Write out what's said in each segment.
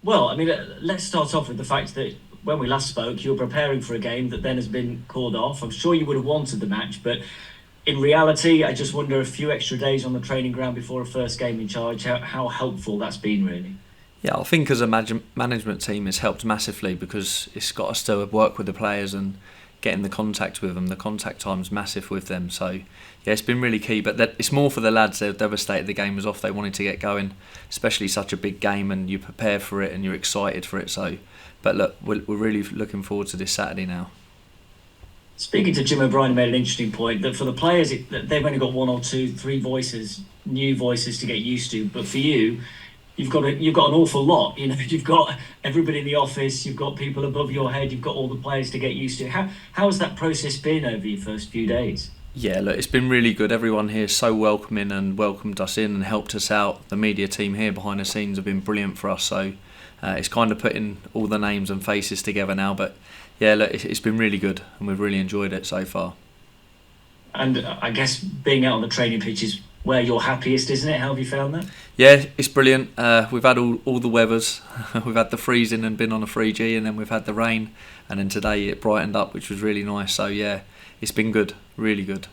Well, I mean, let's start off with the fact that when we last spoke, you were preparing for a game that then has been called off. I'm sure you would have wanted the match, but in reality, I just wonder a few extra days on the training ground before a first game in charge, how helpful that's been, really. Yeah, I think as a management team, it's helped massively because it's got us to work with the players and getting the contact with them. The contact time's massive with them, so yeah, it's been really key. But it's more for the lads. They're devastated the game was off. They wanted to get going, especially such a big game, and you prepare for it and you're excited for it. So, but look, we're really looking forward to this Saturday now. Speaking to Jim O'Brien, he made an interesting point that for the players, they've only got one or two, three voices, new voices to get used to. But for you, you've got an awful lot. You know, you've got everybody in the office, you've got people above your head, you've got all the players to get used to. How has that process been over your first few days? Yeah, look, it's been really good. Everyone here is so welcoming and welcomed us in and helped us out. The media team here behind the scenes have been brilliant for us. So it's kind of putting all the names and faces together now. But yeah, look, it's been really good and we've really enjoyed it so far. And I guess being out on the training pitch is where you're happiest, isn't it? How have you found that? Yeah, it's brilliant. We've had all the weathers. We've had the freezing and been on a 3G, and then we've had the rain, and then today it brightened up, which was really nice. So yeah, it's been good, really good.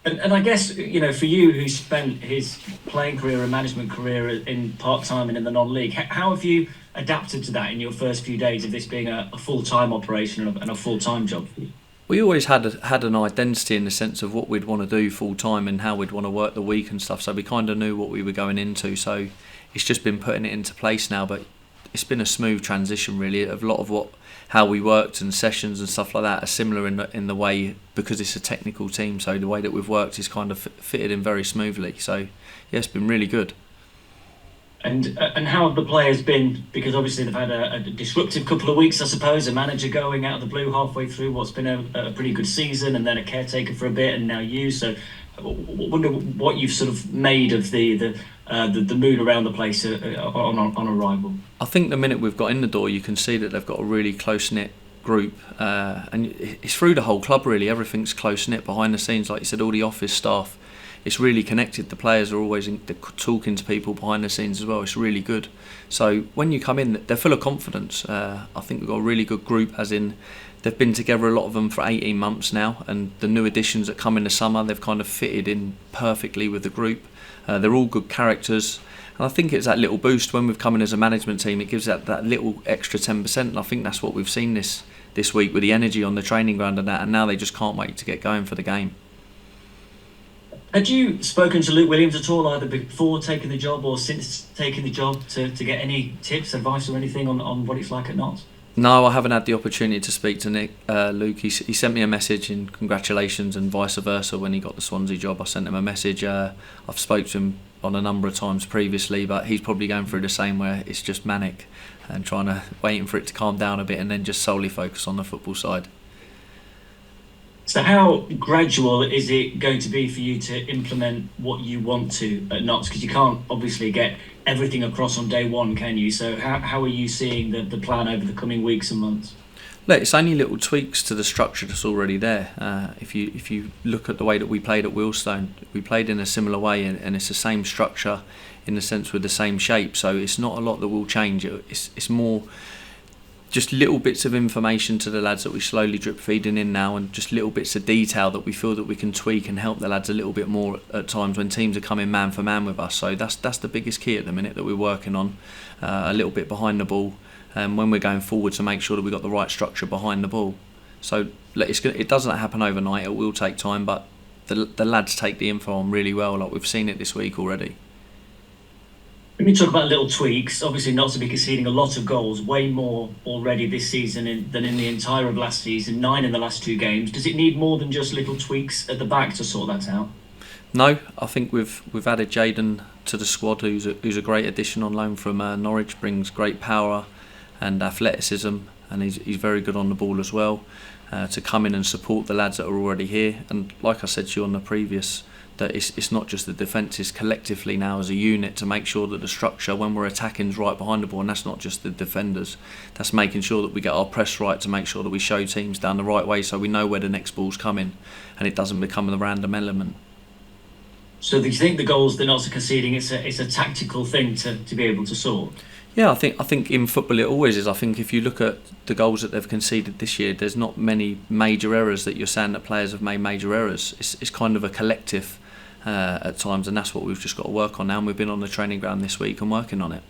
And I guess, for you who spent his playing career and management career in part-time and in the non-league, how have you adapted to that in your first few days of this being a full-time operation and a full-time job for you? We always had an identity in the sense of what we'd want to do full time and how we'd want to work the week and stuff. So we kind of knew what we were going into. So it's just been putting it into place now. But it's been a smooth transition, really. A lot of how we worked and sessions and stuff like that are similar in the way, because it's a technical team. So the way that we've worked is kind of fitted in very smoothly. So yeah, it's been really good. And how have the players been? Because obviously they've had a disruptive couple of weeks, I suppose. A manager going out of the blue halfway through what's been a pretty good season, and then a caretaker for a bit, and now you. So, I wonder what you've sort of made of the mood around the place on arrival. I think the minute we've got in the door, you can see that they've got a really close knit group, and it's through the whole club really. Everything's close knit behind the scenes, like you said. All the office staff. It's really connected. The players are always they're talking to people behind the scenes as well. It's really good. So when you come in, they're full of confidence. I think we've got a really good group, as in they've been together, a lot of them, for 18 months now, and the new additions that come in the summer, they've kind of fitted in perfectly with the group. They're all good characters, and I think it's that little boost when we've come in as a management team. It gives that little extra 10%, and I think that's what we've seen this week with the energy on the training ground and that, and now they just can't wait to get going for the game. Had you spoken to Luke Williams at all, either before taking the job or since taking the job, to get any tips, advice or anything on what it's like at Notts? No, I haven't had the opportunity to speak to Luke. He sent me a message in congratulations, and vice versa. When he got the Swansea job, I sent him a message. I've spoke to him on a number of times previously, but he's probably going through the same, where it's just manic and waiting for it to calm down a bit and then just solely focus on the football side. So how gradual is it going to be for you to implement what you want to at Notts? Because you can't obviously get everything across on day one, can you? So how are you seeing the plan over the coming weeks and months? Look, it's only little tweaks to the structure that's already there. If you look at the way that we played at Wheelstone, we played in a similar way, and it's the same structure in the sense with the same shape. So it's not a lot that will change. It's more just little bits of information to the lads that we slowly drip feeding in now, and just little bits of detail that we feel that we can tweak and help the lads a little bit more at times when teams are coming man for man with us. So that's the biggest key at the minute that we're working on, a little bit behind the ball, when we're going forward, to make sure that we've got the right structure behind the ball. So it doesn't happen overnight. It will take time, but the lads take the info on really well. Like we've seen it this week already. When you talk about little tweaks, obviously not to be conceding a lot of goals, way more already this season than in the entire of last season, 9 in the last 2 games. Does it need more than just little tweaks at the back to sort that out? No, I think we've added Jaden to the squad, who's a great addition on loan from Norwich, brings great power and athleticism, and he's very good on the ball as well, to come in and support the lads that are already here. And like I said to you on the previous, that it's not just the defence, it's collectively now as a unit to make sure that the structure when we're attacking is right behind the ball, and that's not just the defenders, that's making sure that we get our press right, to make sure that we show teams down the right way so we know where the next ball's coming and it doesn't become the random element. So do you think the goals they're not conceding, it's a tactical thing to be able to sort? Yeah, I think in football it always is. I think if you look at the goals that they've conceded this year, there's not many major errors that you're saying that players have made major errors. It's kind of a collective at times, and that's what we've just got to work on now. And we've been on the training ground this week and working on it.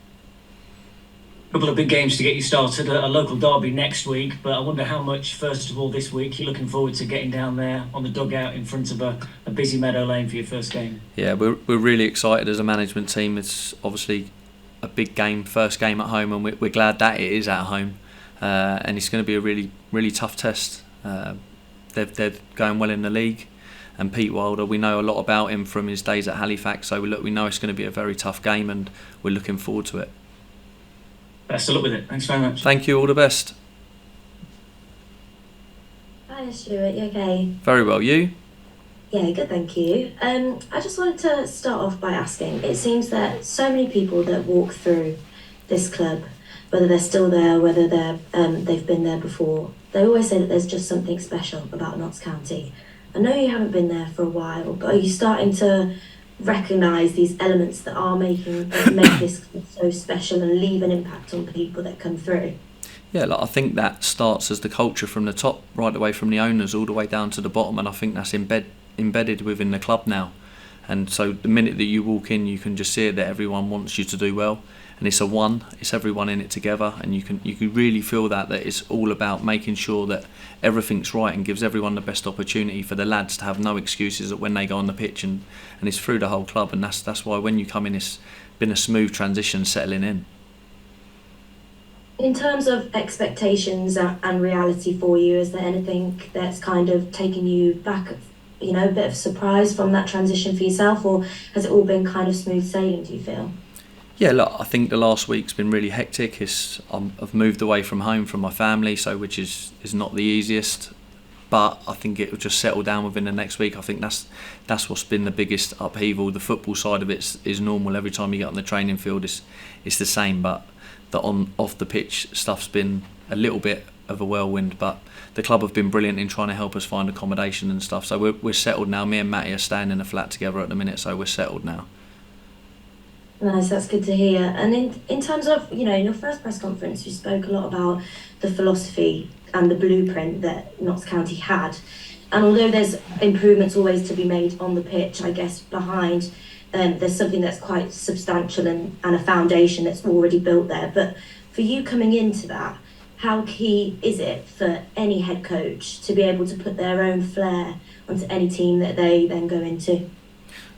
Couple of big games to get you started. A local derby next week, but I wonder how much, first of all, this week you're looking forward to getting down there on the dugout in front of a busy Meadow Lane for your first game. Yeah, we're really excited as a management team. It's obviously a big game, first game at home, and we're glad that it is at home. And it's going to be a really tough test. They're going well in the league, and Pete Wilder, we know a lot about him from his days at Halifax. So we know it's going to be a very tough game, and we're looking forward to it. Best of luck with it. Thanks very much. Thank you. All the best. Hi Stuart, you okay? Very well. You? Yeah, good, thank you. I just wanted to start off by asking, it seems that so many people that walk through this club, whether they're still there, whether they've been there before, they always say that there's just something special about Notts County. I know you haven't been there for a while, but are you starting to recognise these elements that make this club so special and leave an impact on people that come through? Yeah, I think that starts as the culture from the top, right away from the owners, all the way down to the bottom, and I think that's embedded within the club now. And so the minute that you walk in, you can just see it, that everyone wants you to do well, and it's everyone in it together, and you can really feel that it's all about making sure that everything's right and gives everyone the best opportunity for the lads to have no excuses when they go on the pitch, and it's through the whole club, and that's why when you come in, it's been a smooth transition settling in. In terms of expectations and reality for you, is there anything that's kind of taken you back, a bit of surprise from that transition for yourself, or has it all been kind of smooth sailing, do you feel? Yeah, look, I think the last week's been really hectic. I've moved away from home from my family, so which is not the easiest, but I think it will just settle down within the next week. I think that's what's been the biggest upheaval. The football side of it is normal. Every time you get on the training field, it's the same, but the off the pitch stuff's been a little bit of a whirlwind. But the club have been brilliant in trying to help us find accommodation and stuff. So we're settled now. Me and Matty are staying in a flat together at the minute, so we're settled now. Nice, that's good to hear. And in terms of, in your first press conference, you spoke a lot about the philosophy and the blueprint that Notts County had. And although there's improvements always to be made on the pitch, I guess behind, there's something that's quite substantial and a foundation that's already built there. But for you coming into that, how key is it for any head coach to be able to put their own flair onto any team that they then go into?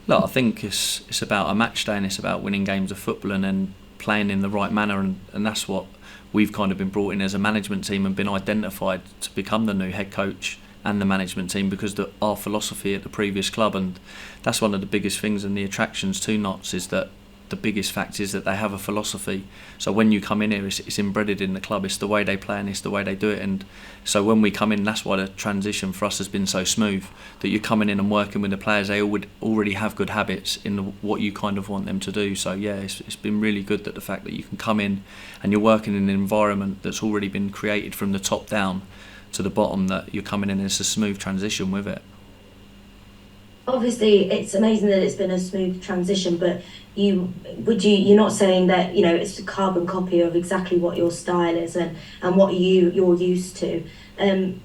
Look, I think it's about a match day, and it's about winning games of football and then playing in the right manner, and that's what we've kind of been brought in as a management team and been identified to become the new head coach and the management team, because our philosophy at the previous club, and that's one of the biggest things and the attractions to Notts, is that the biggest fact is that they have a philosophy. So when you come in here, it's embedded in the club. It's the way they play and it's the way they do it. And so when we come in, that's why the transition for us has been so smooth, that you're coming in and working with the players. They would already have good habits in what you kind of want them to do. So yeah, it's been really good that the fact that you can come in and you're working in an environment that's already been created from the top down to the bottom, that you're coming in and it's a smooth transition with it. Obviously, it's amazing that it's been a smooth transition, but you're not saying that it's a carbon copy of exactly what your style is and what you're used to.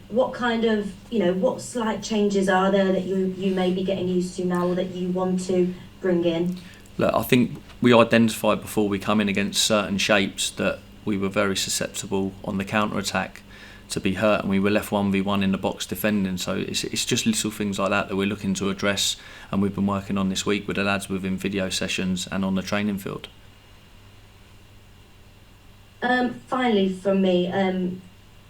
What kind of what slight changes are there that you may be getting used to now, or that you want to bring in? Look, I think we identified before we come in against certain shapes that we were very susceptible on the counter attack to be hurt, and we were left 1v1 in the box defending. So it's just little things like that we're looking to address, and we've been working on this week with the lads within video sessions and on the training field. Finally from me,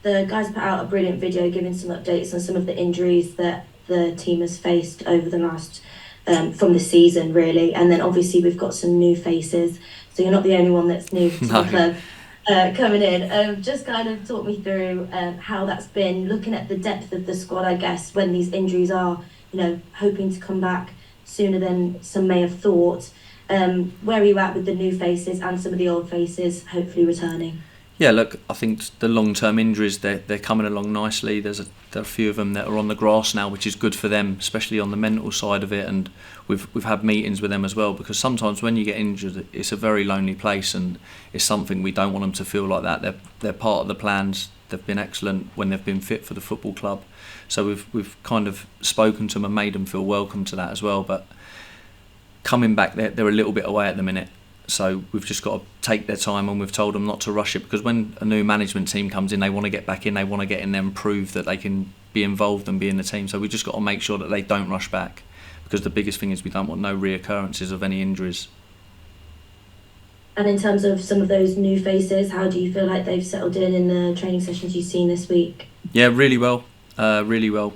the guys put out a brilliant video giving some updates on some of the injuries that the team has faced over the last from the season really, and then obviously we've got some new faces, so you're not the only one that's new to the club coming in. Just kind of talk me through how that's been, looking at the depth of the squad, I guess, when these injuries are, hoping to come back sooner than some may have thought. Where are you at with the new faces and some of the old faces hopefully returning? Yeah, look, I think the long-term injuries, they're coming along nicely. There are a few of them that are on the grass now, which is good for them, especially on the mental side of it. And we've had meetings with them as well, because sometimes when you get injured, it's a very lonely place, and it's something we don't want them to feel like that. They're part of the plans. They've been excellent when they've been fit for the football club. So we've kind of spoken to them and made them feel welcome to that as well. But coming back, they're a little bit away at the minute. So we've just got to take their time, and we've told them not to rush it, because when a new management team comes in, they want to get back in, they want to get in there and prove that they can be involved and be in the team. So we've just got to make sure that they don't rush back, because the biggest thing is we don't want no reoccurrences of any injuries. And in terms of some of those new faces, how do you feel like they've settled in the training sessions you've seen this week? Yeah, really well, really well.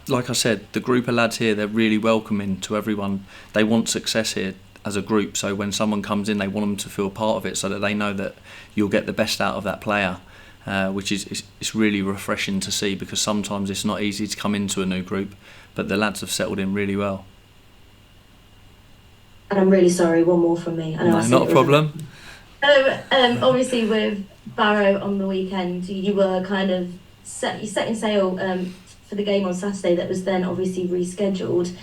Like I said, the group of lads here, they're really welcoming to everyone. They want success here as a group, so when someone comes in, they want them to feel part of it, so that they know that you'll get the best out of that player, which is it's really refreshing to see, because sometimes it's not easy to come into a new group, but the lads have settled in really well. And I'm really sorry, one more from me. I know No, not a problem. So obviously with Barrow on the weekend, you were kind of setting sail for the game on Saturday that was then obviously rescheduled.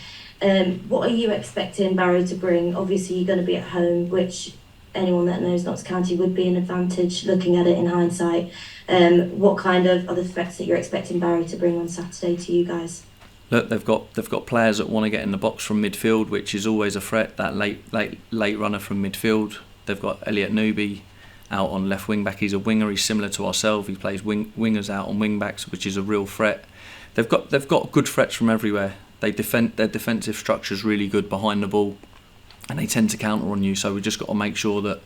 What are you expecting Barrow to bring? Obviously you're going to be at home, which anyone that knows Notts County would be an advantage looking at it in hindsight. What kind of other threats that you're expecting Barrow to bring on Saturday to you guys? Look, they've got players that want to get in the box from midfield, which is always a threat. That late runner from midfield. They've got Elliot Newby out on left wing back. He's a winger. He's similar to ourselves. He plays wingers out on wing backs, which is a real threat. They've got good threats from everywhere. Their defensive structure is really good behind the ball, and they tend to counter on you. So we just got to make sure that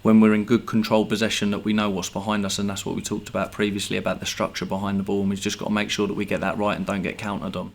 when we're in good controlled possession, that we know what's behind us, and that's what we talked about previously about the structure behind the ball. And we've just got to make sure that we get that right and don't get countered on.